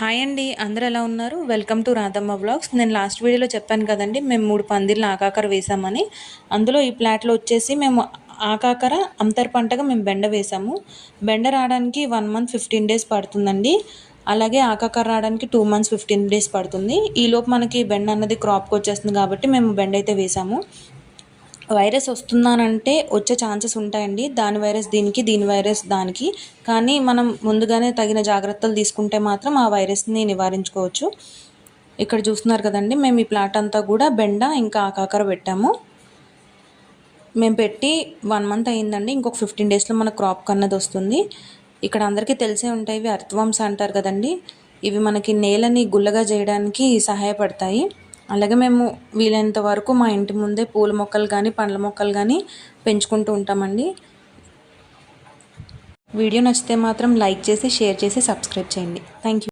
Hi అండి, అందరూ ఎలా ఉన్నారు? Welcome to Radhamma vlogs. నేను లాస్ట్ వీడియోలో చెప్పాను కదండి, మేము 3 పందిర్లు ఆకాకర వేసామని. అందులో ఈ ప్లాట్లో వచ్చేసి మేము ఆకాకర అంతర పంటగా మేము బెండ వేసాము. బెండ రావడానికి 1 మంత్ 15 డేస్ పడుతుందండి. అలాగే ఆకాకర రావడానికి 2 మంత్స్ 15 డేస్ పడుతుంది. ఈలోపు మనకి బెండ అన్నది క్రాప్కి వచ్చేస్తుంది కాబట్టి మేము బెండ అయితే వేసాము. వైరస్ వస్తుందానంటే వచ్చే ఛాన్సెస్ ఉంటాయండి. దాని వైరస్ దీనికి, దీని వైరస్ దానికి. కానీ మనం ముందుగానే తగిన జాగ్రత్తలు తీసుకుంటే మాత్రం ఆ వైరస్ని నివారించుకోవచ్చు. ఇక్కడ చూస్తున్నారు కదండి, మేము ఈ ప్లాట్ అంతా కూడా బెండ ఇంకా ఆకాకర పెట్టాము. మేము పెట్టి 1 మంత్ అయ్యిందండి. ఇంకొక 15 డేస్లో మన క్రాప్ అన్నది వస్తుంది. ఇక్కడ అందరికీ తెలిసే ఉంటాయి, ఇవి అర్త్వామ్స్ అంటారు కదండి. ఇవి మనకి నేలని గుల్లగా చేయడానికి సహాయపడతాయి. అలాగే మేము వీలైనంత వరకు మా ఇంటి ముందే పూల మొక్కలు కానీ పండ్ల మొక్కలు కానీ పెంచుకుంటూ ఉంటామండి. వీడియో నచ్చితే మాత్రం లైక్ చేసి, షేర్ చేసి, సబ్స్క్రైబ్ చేయండి. Thank you.